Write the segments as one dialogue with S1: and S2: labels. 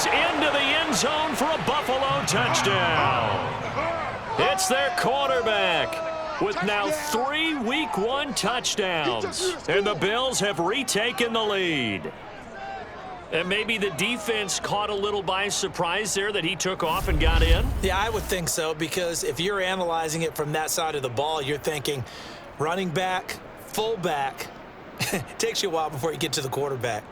S1: goes into the end zone for a Buffalo touchdown. It's their quarterback with now 3 Week 1 touchdowns. And the Bills have retaken the lead. And maybe the defense caught a little by surprise there that he took off and got in?
S2: Yeah, I would think so, because if you're analyzing it from that side of the ball, you're thinking running back, fullback. It takes you a while before you get to the quarterback.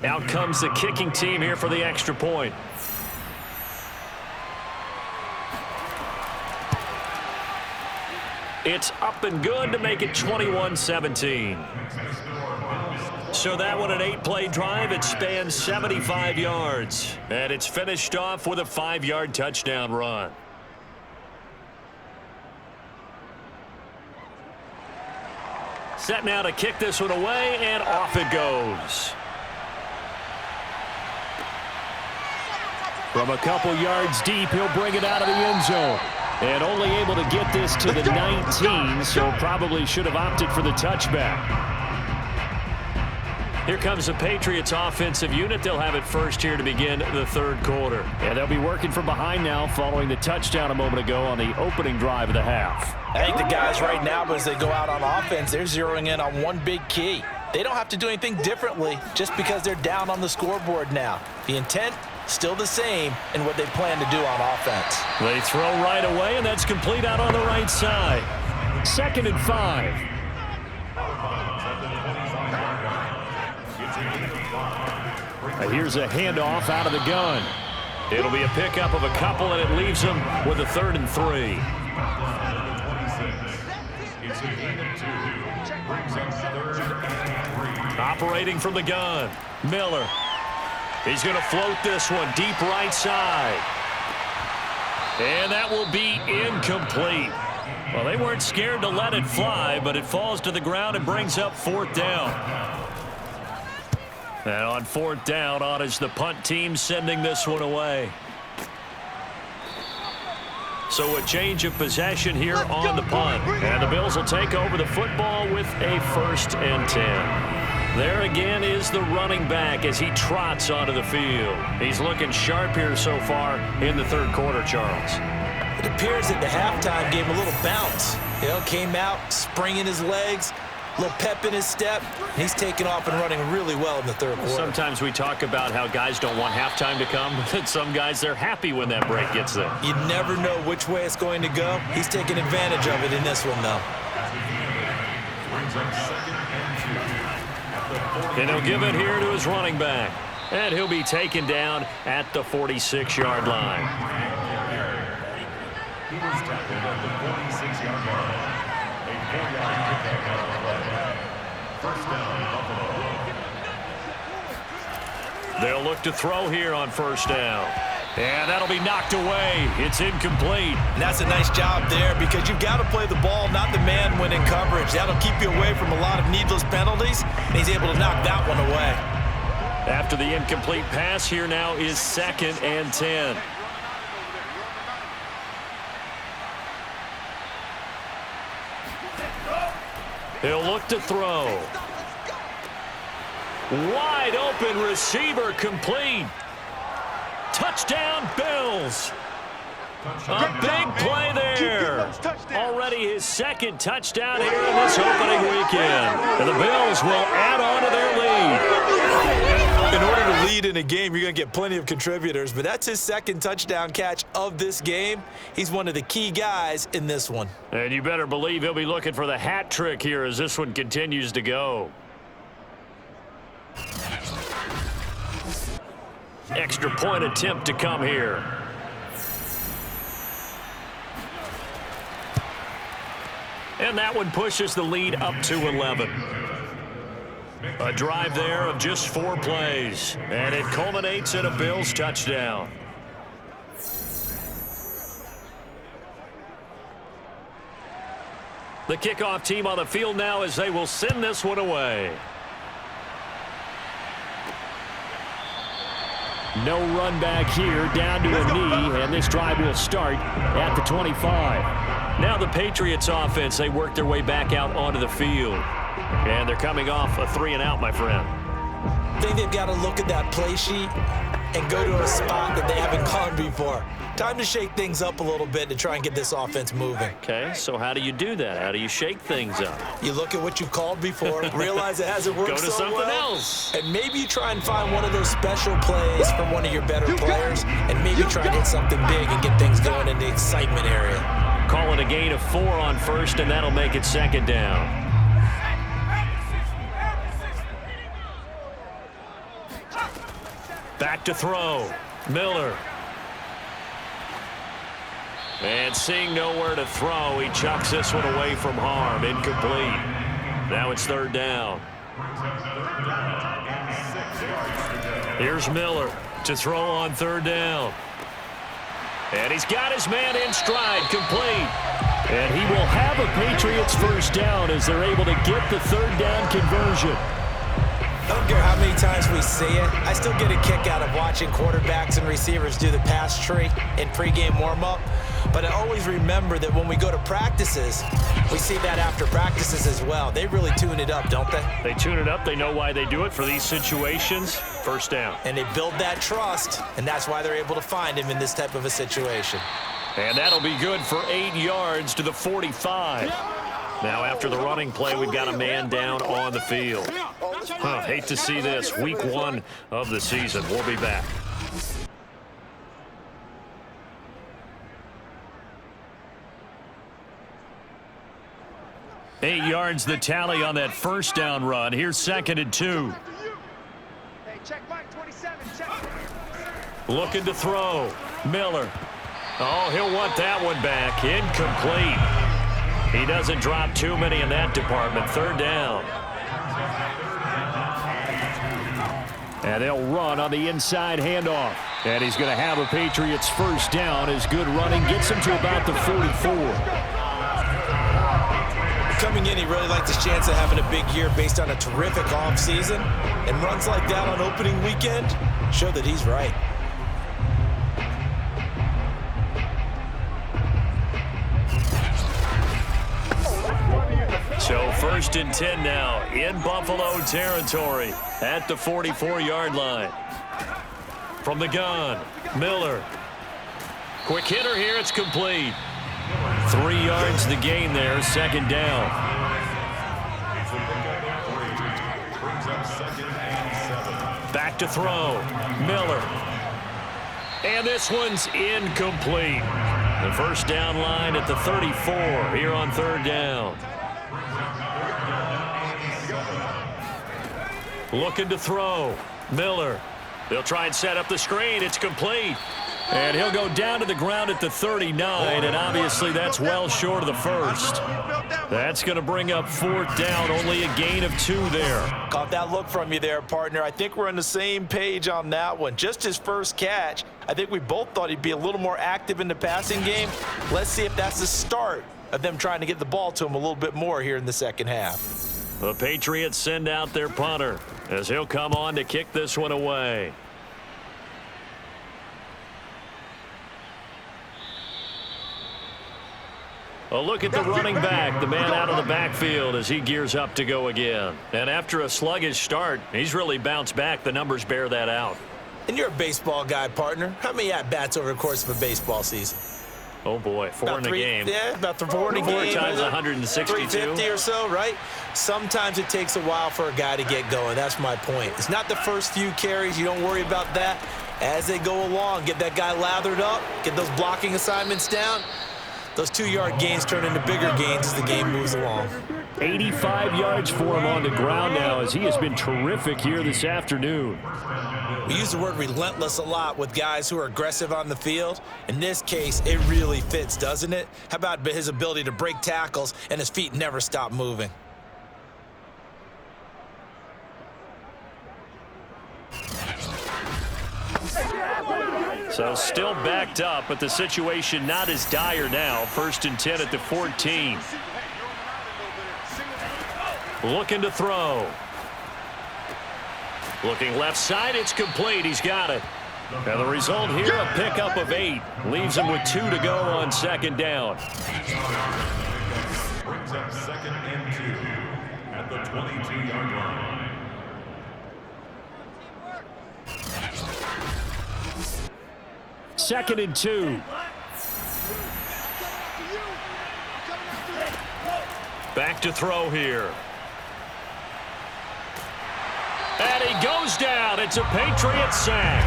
S1: Out comes the kicking team here for the extra point. It's up and good to make it 21-17. So that one, an 8-play drive. It spans 75 yards. And it's finished off with a 5-yard touchdown run. Set now to kick this one away, and off it goes. From a couple yards deep, he'll bring it out of the end zone. And only able to get this to the 19, so probably should have opted for the touchback. Here comes the Patriots offensive unit. They'll have it first here to begin the third quarter. And they'll be working from behind now following the touchdown a moment ago on the opening drive of the half.
S2: I think the guys right now, as they go out on offense, they're zeroing in on one big key. They don't have to do anything differently just because they're down on the scoreboard now. The intent, still the same in what they plan to do on offense.
S1: They throw right away, and that's complete out on the right side. 2nd and 5. Here's a handoff out of the gun. It'll be a pickup of a couple, and it leaves them with a 3rd and 3. Operating from the gun, Miller. He's going to float this one deep right side. And that will be incomplete. Well, they weren't scared to let it fly, but it falls to the ground and brings up 4th down. And on 4th down, on is the punt team sending this one away. So a change of possession here on the punt. And the Bills will take over the football with a 1st and 10. There again is the running back as he trots onto the field. He's looking sharp here so far in the third quarter, Charles.
S2: It appears that the halftime gave him a little bounce. Came out, springing his legs, a little pep in his step. And he's taken off and running really well in the third quarter.
S1: Sometimes we talk about how guys don't want halftime to come, but some guys, they're happy when that break gets there.
S2: You never know which way it's going to go. He's taking advantage of it in this one, though.
S1: And he'll give it here to his running back. And he'll be taken down at the 46-yard line. He was tackled at the 46-yard line. A 4-yard pickup on the play. First down, Buffalo. They'll look to throw here on 1st down. And that'll be knocked away. It's incomplete.
S2: And that's a nice job there, because you've got to play the ball, not the man when in coverage. That'll keep you away from a lot of needless penalties, and he's able to knock that one away.
S1: After the incomplete pass, here now is 2nd and 10. He'll look to throw. Wide open receiver, complete. Touchdown, Bills. A big play there. Already his 2nd touchdown here in this opening weekend. And the Bills will add on to their lead.
S2: In order to lead in a game, you're going to get plenty of contributors, but that's his 2nd touchdown catch of this game. He's one of the key guys in this one.
S1: And you better believe he'll be looking for the hat trick here as this one continues to go. Extra point attempt to come here. And that one pushes the lead up to 11. A drive there of just 4 plays. And it culminates in a Bills touchdown. The kickoff team on the field now as they will send this one away. No run back here, down to a knee, and this drive will start at the 25. Now the Patriots offense, they work their way back out onto the field. And they're coming off a 3-and-out, my friend.
S2: I think they've got to look at that play sheet and go to a spot that they haven't gone before. Time to shake things up a little bit to try and get this offense moving.
S1: Okay, so how do you do that? How do you shake things up?
S2: You look at what you called before, realize it hasn't worked
S1: Go to
S2: so
S1: something
S2: well,
S1: else.
S2: and maybe you try and find one of those special plays from one of your better players, and maybe try and hit something big and get things going in the excitement area.
S1: Call it a gain of 4 on first, and that'll make it 2nd down. Back to throw. Miller. And seeing nowhere to throw, he chucks this one away from harm. Incomplete. Now it's 3rd down. Here's Miller to throw on 3rd down. And he's got his man in stride, complete. And he will have a Patriots 1st down as they're able to get the 3rd down conversion.
S2: I don't care how many times we see it. I still get a kick out of watching quarterbacks and receivers do the pass tree in pregame warm-up. But I always remember that when we go to practices, we see that after practices as well. They really tune it up, don't they?
S1: They tune it up. They know why they do it for these situations. 1st down.
S2: And they build that trust, and that's why they're able to find him in this type of a situation.
S1: And that'll be good for 8 yards to the 45. Now after the running play, we've got a man down on the field. Hate to see this. Week 1 of the season. We'll be back. Eight yards the tally on that 1st down run. Here's 2nd and 2. Looking to throw. Miller. Oh, he'll want that one back. Incomplete. He doesn't drop too many in that department. 3rd down. And they'll run on the inside handoff. And he's going to have a Patriots 1st down as good running gets him to about the 44.
S2: Coming in, he really liked his chance of having a big year based on a terrific offseason. And runs like that on opening weekend show that he's right.
S1: So 1st and 10 now in Buffalo territory at the 44-yard line. From the gun, Miller. Quick hitter here, it's complete. 3 yards the gain there, 2nd down. Back to throw, Miller. And this one's incomplete. The 1st down line at the 34 here on 3rd down. Looking to throw, Miller. They'll try and set up the screen. It's complete. And he'll go down to the ground at the 39, and obviously that's well short of the 1st. That's going to bring up 4th down, only a gain of 2 there.
S2: Caught that look from you there, partner. I think we're on the same page on that one. Just his 1st catch. I think we both thought he'd be a little more active in the passing game. Let's see if that's the start of them trying to get the ball to him a little bit more here in the 2nd half.
S1: The Patriots send out their punter as he'll come on to kick this one away. A look at the running back, the man out of the backfield as he gears up to go again. And after a sluggish start, he's really bounced back. The numbers bear that out.
S2: And you're a baseball guy, partner. How many at-bats over the course of a baseball season?
S1: Oh, boy, 4 in a game.
S2: Yeah, about 4 in a game.
S1: 4 times 162.
S2: 350 or so, right? Sometimes it takes a while for a guy to get going. That's my point. It's not the first few carries. You don't worry about that. As they go along, get that guy lathered up, get those blocking assignments down. Those 2-yard gains turn into bigger gains as the game moves along.
S1: 85 yards for him on the ground now as he has been terrific here this afternoon.
S2: We use the word relentless a lot with guys who are aggressive on the field. In this case, it really fits, doesn't it? How about his ability to break tackles and his feet never stop moving?
S1: So still backed up, but the situation not as dire now. 1st and 10 at the 14. Looking to throw. Looking left side, it's complete. He's got it. And the result here, a pickup of 8. Leaves him with 2 to go on second down.
S3: Brings up 2nd and 2 at the 22-yard line.
S1: Second and 2. Back to throw here. And he goes down. It's a Patriot sack.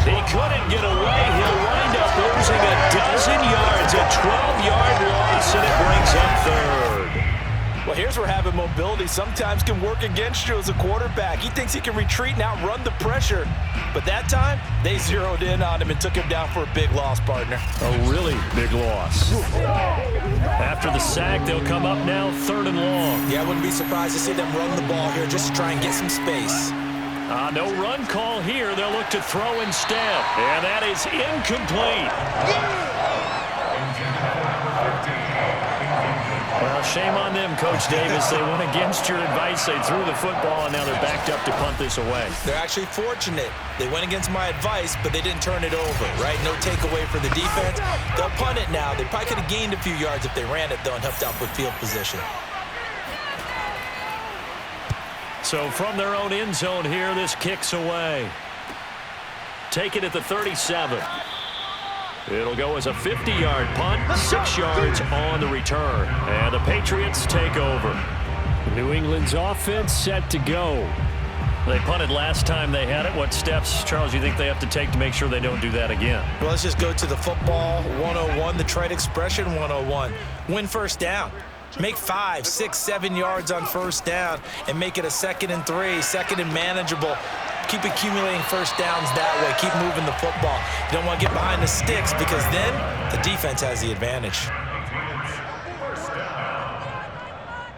S1: He couldn't get away. He'll wind up losing a dozen yards. A 12-yard loss, and it brings up third.
S2: Well, here's where having mobility sometimes can work against you as a quarterback. He thinks he can retreat and outrun the pressure. But that time, they zeroed in on him and took him down for a big loss, partner.
S1: A really big loss. After the sack, they'll come up now 3rd and long.
S2: Yeah, I wouldn't be surprised to see them run the ball here just to try and get some space.
S1: No run call here. They'll look to throw instead. And that is incomplete. Well, shame on them, Coach Davis. They went against your advice. They threw the football, and now they're backed up to punt this away.
S2: They're actually fortunate. They went against my advice, but they didn't turn it over, right? No takeaway for the defense. They'll punt it now. They probably could have gained a few yards if they ran it, though, and helped out with field position.
S1: So from their own end zone here, this kicks away. Take it at the 37. It'll go as a 50-yard punt, 6 yards on the return. And the Patriots take over. New England's offense set to go. They punted last time they had it. What steps, Charles, do you think they have to take to make sure they don't do that again?
S2: Well, let's just go to the football 101, the trade expression 101. Win first down. Make 5, 6, 7 yards on first down and make it a 2nd and 3, 2nd and manageable. Keep accumulating first downs that way. Keep moving the football. You don't want to get behind the sticks because then the defense has the advantage.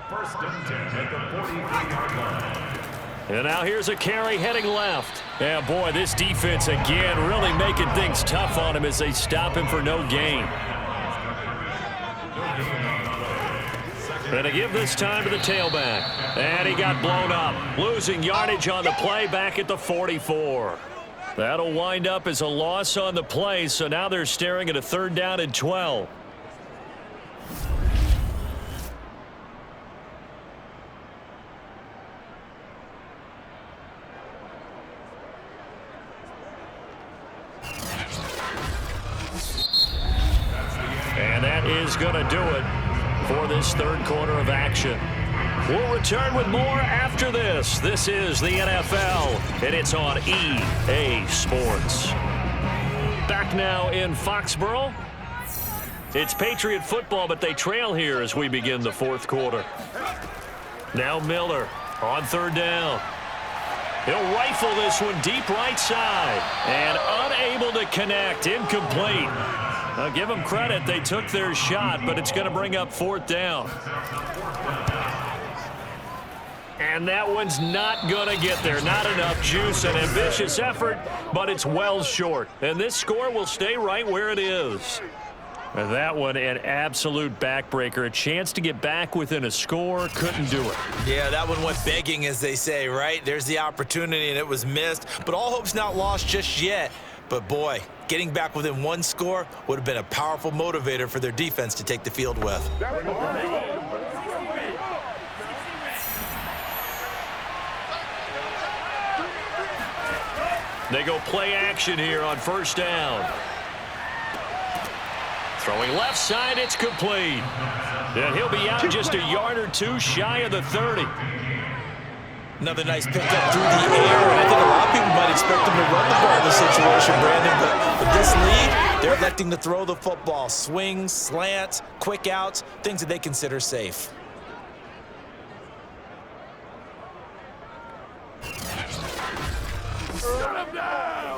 S3: First and 10 at the 43-yard line.
S1: And now here's a carry heading left. Yeah, boy, this defense again really making things tough on him as they stop him for no gain. And to give this time to the tailback. And he got blown up. Losing yardage on the play back at the 44. That'll wind up as a loss on the play, so now they're staring at a 3rd down and 12. And that is going to do it for this 3rd quarter of action. We'll return with more after this. This is the NFL, and it's on EA Sports. Back now in Foxborough. It's Patriot football, but they trail here as we begin the 4th quarter. Now Miller on 3rd down. He'll rifle this one deep right side, and unable to connect, incomplete. I'll give them credit. They took their shot, but it's going to bring up 4th down. And that one's not going to get there. Not enough juice. An ambitious effort, but it's well short. And this score will stay right where it is. And that one, an absolute backbreaker. A chance to get back within a score. Couldn't do it.
S2: Yeah, that one went begging, as they say, right? There's the opportunity, and it was missed. But all hope's not lost just yet. But, boy, getting back within 1 score would have been a powerful motivator for their defense to take the field with.
S1: They go play action here on 1st down. Throwing left side, it's complete. And he'll be out just a yard or 2 shy of the 30.
S2: Another nice pickup through the air, and I think a lot of people might expect him to run the ball in this situation, Brandon, but with this lead, they're electing to throw the football. Swings, slants, quick outs, things that they consider safe.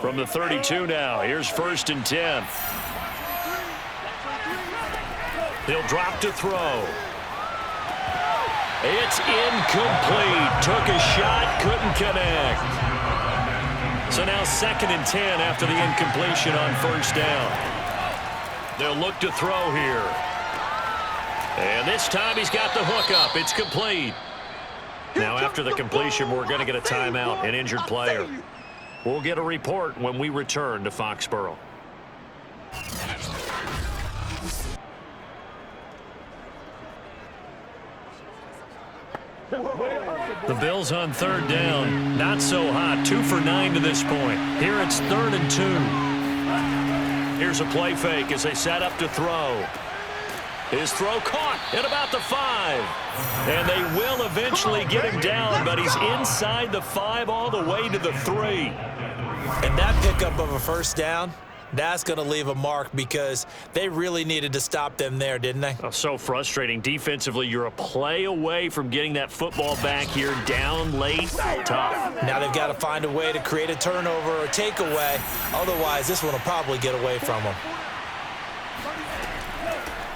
S1: From the 32 now, here's 1st and 10. He'll drop to throw. It's incomplete. Took a shot, couldn't connect. So now 2nd and 10 after the incompletion on 1st down. They'll look to throw here. And this time he's got the hook up. It's complete. Now after the completion, we're going to get a timeout, an injured player. We'll get a report when we return to Foxborough. The Bills on third down. Not so hot. 2 for 9 to this point. Here it's 3rd and 2. Here's a play fake as they set up to throw. His throw caught at about the 5. And they will eventually get him down, but he's inside the 5 all the way to the 3.
S2: And that pickup of a first down, that's going to leave a mark because they really needed to stop them there, didn't they?
S1: Oh, so frustrating. Defensively, you're a play away from getting that football back here down late. Tough.
S2: Now they've got to find a way to create a turnover or takeaway. Otherwise, this one will probably get away from them.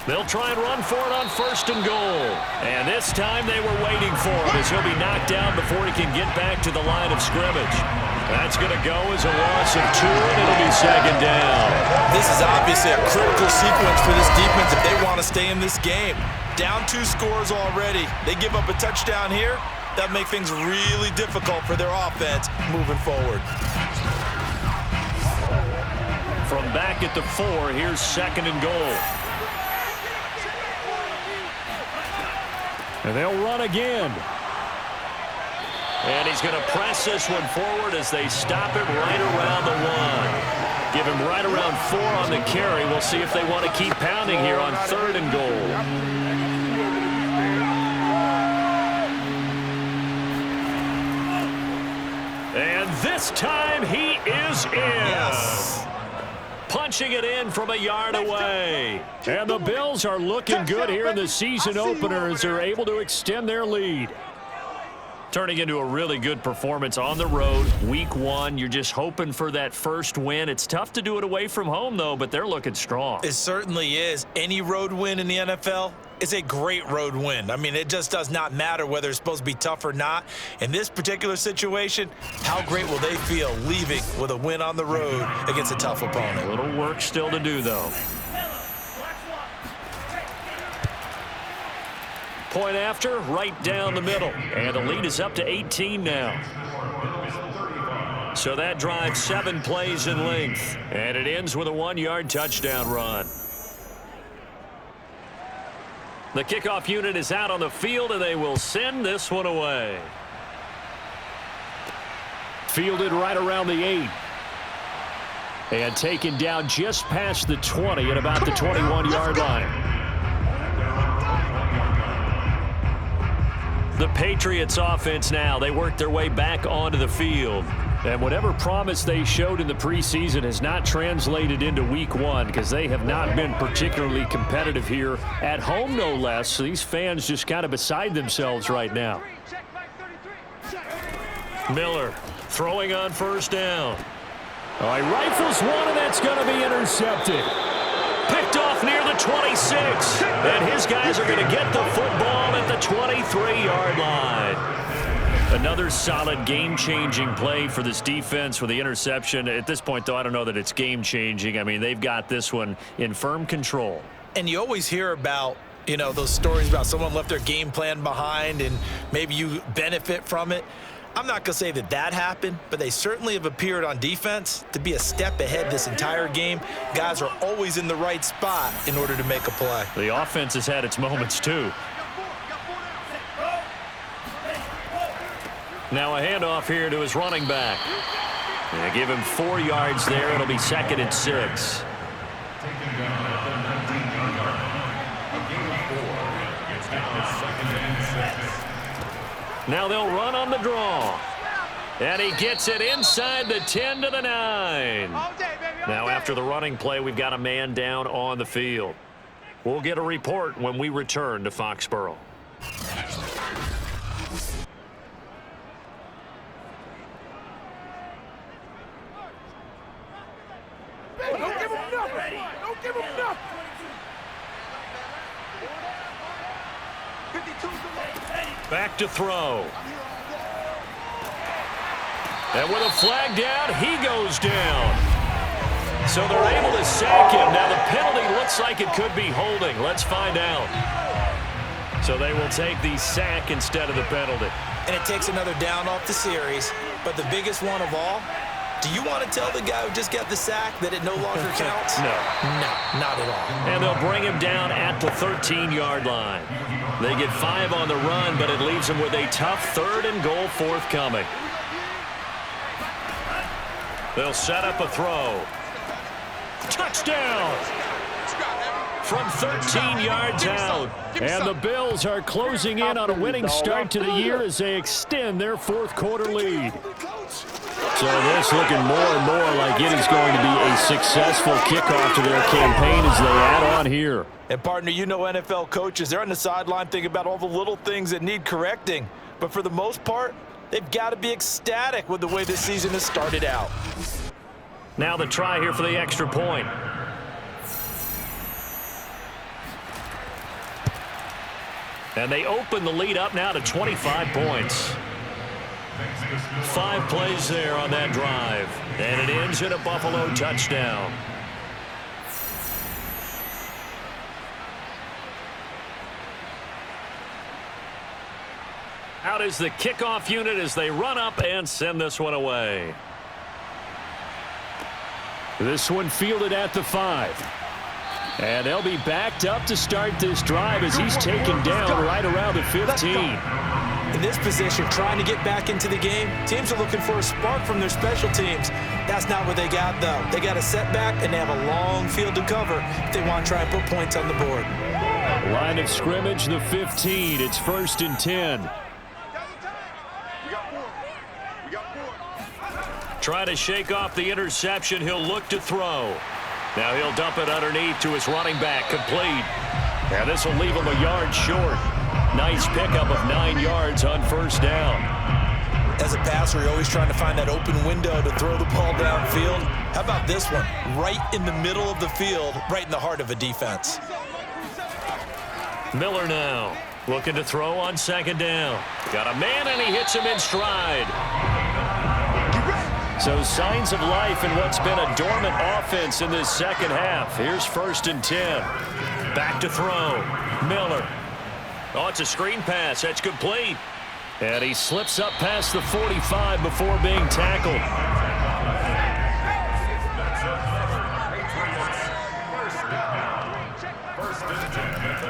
S1: They'll try and run for it on 1st and goal. And this time they were waiting for him as he'll be knocked down before he can get back to the line of scrimmage. That's going to go as a loss of 2, and it'll be 2nd down.
S2: This is obviously a critical sequence for this defense if they want to stay in this game. Down 2 scores already. They give up a touchdown here. That'll make things really difficult for their offense moving forward.
S1: From back at the 4, here's 2nd and goal. And they'll run again. And he's going to press this one forward as they stop it right around the 1. Give him right around 4 on the carry. We'll see if they want to keep pounding here on 3rd and goal. And this time he is in.
S2: Yes.
S1: Punching it in from a yard away. And the Bills are looking good here in the season opener as they're able to extend their lead. Turning into a really good performance on the road. Week 1, you're just hoping for that first win. It's tough to do it away from home, though, but they're looking strong.
S2: It certainly is. Any road win in the NFL is a great road win. I mean, it just does not matter whether it's supposed to be tough or not. In this particular situation, how great will they feel leaving with a win on the road against a tough opponent?
S1: A little work still to do, though. Point after, right down the middle. And the lead is up to 18 now. So that drives 7 plays in length. And it ends with a 1-yard touchdown run. The kickoff unit is out on the field, and they will send this one away. Fielded right around the 8. And taken down just past the 20 at about the 21-yard line. The Patriots offense now, they work their way back onto the field. And whatever promise they showed in the preseason has not translated into week 1 because they have not been particularly competitive here at home, no less. So these fans just kind of beside themselves right now. Miller throwing on 1st down. Oh, he rifles one, and that's going to be intercepted. Picked off near the 26. And his guys are going to get the football at the 23-yard line. Another solid game-changing play for this defense with the interception. At this point, though, I don't know that it's game-changing. I mean, they've got this one in firm control.
S2: And you always hear about, you know, those stories about someone left their game plan behind and maybe you benefit from it. I'm not going to say that that happened, but they certainly have appeared on defense to be a step ahead this entire game. Guys are always in the right spot in order to make a play.
S1: The offense has had its moments, too. Now a handoff here to his running back. They give him 4 yards there. It'll be 2nd and 6. Now they'll run on the draw. And he gets it inside the 10 to the 9. Now after the running play, we've got a man down on the field. We'll get a report when we return to Foxborough.
S4: Don't give him nothing. Don't give him nothing.
S1: Back to throw. And with a flag down, he goes down. So they're able to sack him. Now the penalty looks like it could be holding. Let's find out. So they will take the sack instead of the penalty.
S2: And it takes another down off the series. But the biggest one of all, Do you want to tell the guy who just got the sack that it no longer counts?
S1: No.
S2: No, not at all.
S1: And they'll bring him down at the 13-yard line. They get 5 on the run, but it leaves them with a tough 3rd and goal forthcoming. They'll set up a throw. Touchdown! From 13 yards out. And the Bills are closing in on a winning start to the year as they extend their 4th quarter lead. So this looking more and more like it is going to be a successful kickoff to their campaign as they add on here.
S2: And partner, you know NFL coaches, they're on the sideline thinking about all the little things that need correcting. But for the most part, they've got to be ecstatic with the way this season has started out.
S1: Now the try here for the extra point. And they open the lead up now to 25 points. 5 plays there on that drive. And it ends in a Buffalo touchdown. Out is the kickoff unit as they run up and send this one away. This one fielded at the 5. And they'll be backed up to start this drive as he's taken down right around the 15.
S2: In this position, trying to get back into the game, teams are looking for a spark from their special teams. That's not what they got, though. They got a setback, and they have a long field to cover if they want to try and put points on the board.
S1: Line of scrimmage, the 15. It's 1st and 10. Trying to shake off the interception. He'll look to throw. Now he'll dump it underneath to his running back. Complete. And this will leave him a yard short. Nice pickup of 9 yards on 1st down.
S2: As a passer, you're always trying to find that open window to throw the ball downfield. How about this one? Right in the middle of the field, right in the heart of a defense.
S1: Miller now looking to throw on 2nd down. Got a man, and he hits him in stride. So signs of life in what's been a dormant offense in this second half. Here's 1st and 10. Back to throw. Miller. Oh, it's a screen pass. That's complete. And he slips up past the 45 before being tackled.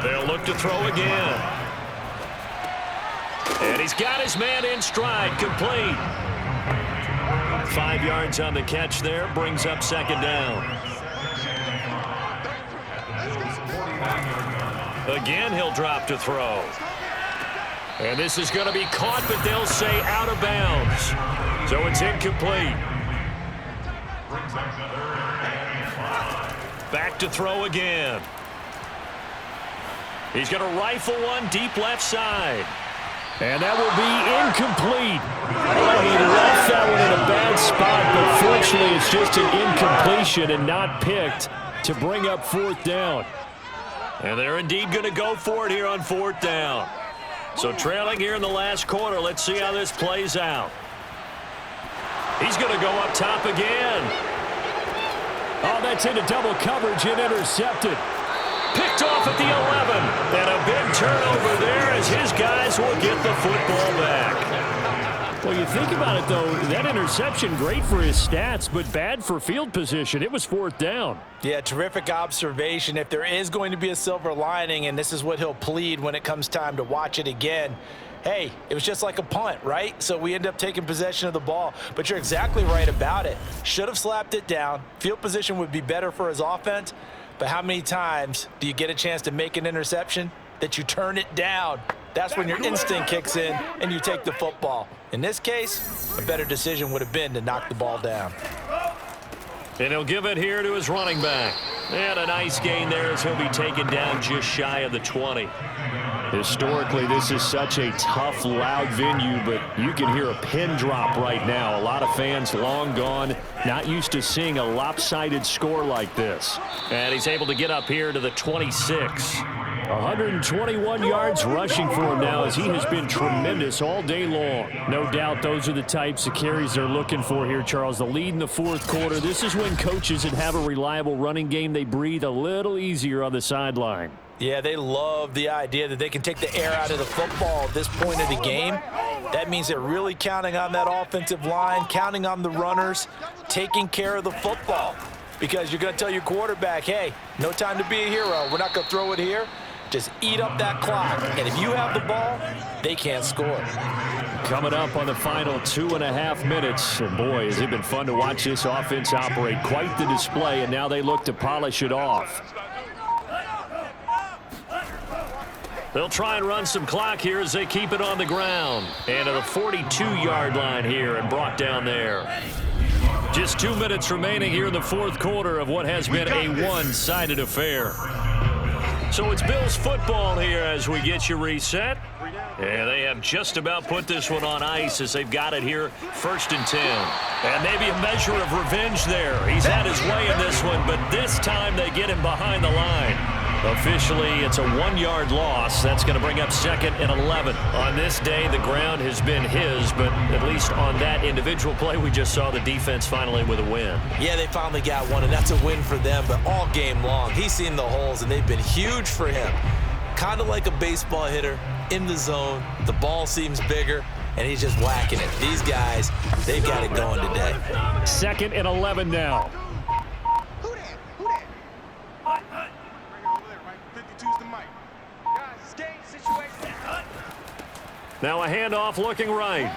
S1: They'll look to throw again. And he's got his man in stride. Complete. 5 yards on the catch there. Brings up 2nd down. Again, he'll drop to throw. And this is going to be caught, but they'll say out of bounds. So it's incomplete. Back to throw again. He's going to rifle one deep left side. And that will be incomplete. Oh, he left that one in a bad spot, but fortunately it's just an incompletion and not picked to bring up 4th down. And they're indeed going to go for it here on 4th down. So trailing here in the last quarter, let's see how this plays out. He's going to go up top again. Oh, that's into double coverage and intercepted. Picked off at the 11. And a big turnover there as his guys will get the football back. Well, you think about it, though, that interception, great for his stats, but bad for field position. It was 4th down.
S2: Yeah, terrific observation. If there is going to be a silver lining, and this is what he'll plead when it comes time to watch it again, hey, it was just like a punt, right? So we end up taking possession of the ball. But you're exactly right about it. Should have slapped it down. Field position would be better for his offense. But how many times do you get a chance to make an interception that you turn it down? That's when your instinct kicks in and you take the football. In this case, a better decision would have been to knock the ball down.
S1: And he'll give it here to his running back. And a nice gain there as he'll be taken down just shy of the 20. Historically, this is such a tough, loud venue, but you can hear a pin drop right now. A lot of fans long gone, not used to seeing a lopsided score like this. And he's able to get up here to the 26. 121 yards rushing for him now as he has been tremendous all day long. No doubt those are the types of carries they're looking for here, Charles. The lead in the 4th quarter. This is when coaches that have a reliable running game, they breathe a little easier on the sideline.
S2: Yeah, they love the idea that they can take the air out of the football at this point of the game. That means they're really counting on that offensive line, counting on the runners, taking care of the football. Because you're going to tell your quarterback, hey, no time to be a hero. We're not going to throw it here. Just eat up that clock. And if you have the ball, they can't score.
S1: Coming up on the final 2.5 minutes. And boy, has it been fun to watch this offense operate. Quite the display, and now they look to polish it off. They'll try and run some clock here as they keep it on the ground. And to the 42-yard line here and brought down there. Just 2 minutes remaining here in the fourth quarter of what has been a one-sided affair. So it's Bills football here as we get you reset. And they have just about put this one on ice as they've got it here, 1st and 10. And maybe a measure of revenge there. He's had his way in this one, but this time they get him behind the line. Officially, it's a 1-yard loss. That's going to bring up 2nd and 11. On this day, the ground has been his, but at least on that individual play, we just saw the defense finally with a win.
S2: Yeah, they finally got one, and that's a win for them, but all game long, he's seen the holes, and they've been huge for him. Kind of like a baseball hitter in the zone. The ball seems bigger, and he's just whacking it. These guys, they've got it going today.
S1: 2nd and 11 now. Now a handoff looking right.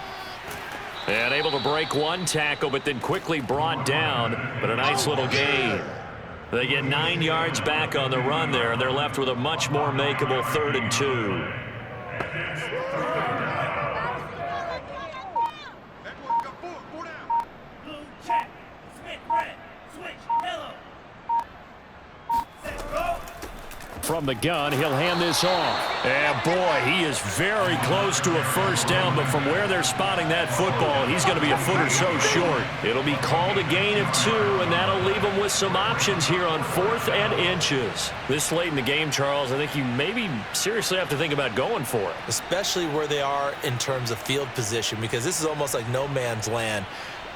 S1: And able to break one tackle, but then quickly brought down. But a nice little gain. They get 9 yards back on the run there, and they're left with a much more makeable 3rd and 2. From the gun, he'll hand this off. And boy, he is very close to a first down, but from where they're spotting that football, he's going to be a foot or so short. It'll be called a gain of 2, and that'll leave him with some options here on 4th and inches. This late in the game, Charles, I think you maybe seriously have to think about going for it.
S2: Especially where they are in terms of field position, because this is almost like no man's land.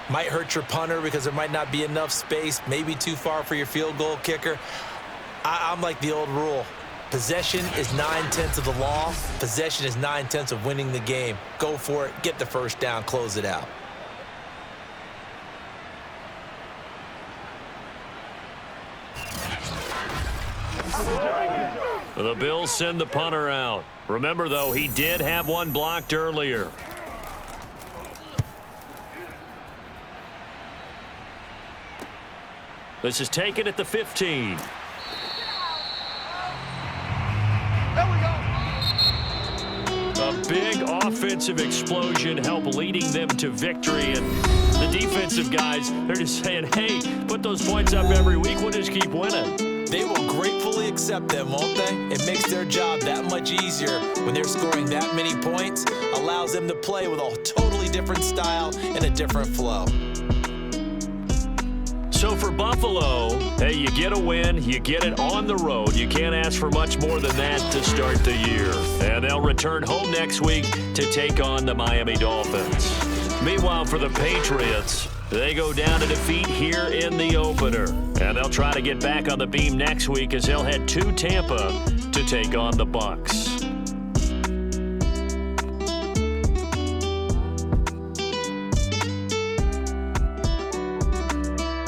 S2: Might hurt your punter because there might not be enough space, maybe too far for your field goal kicker. I'm like the old rule. Possession is 9/10 of the law. Possession is 9/10 of winning the game. Go for it. Get the first down. Close it out.
S1: The Bills send the punter out. Remember, though, he did have one blocked earlier. This is taken at the 15. A big offensive explosion helped leading them to victory. And the defensive guys, they're just saying, hey, put those points up every week. We'll just keep winning.
S2: They will gratefully accept them, won't they? It makes their job that much easier when they're scoring that many points. Allows them to play with a totally different style and a different flow.
S1: So for Buffalo, hey, you get a win, you get it on the road. You can't ask for much more than that to start the year. And they'll return home next week to take on the Miami Dolphins. Meanwhile, for the Patriots, they go down to defeat here in the opener. And they'll try to get back on the beam next week as they'll head to Tampa to take on the Bucs.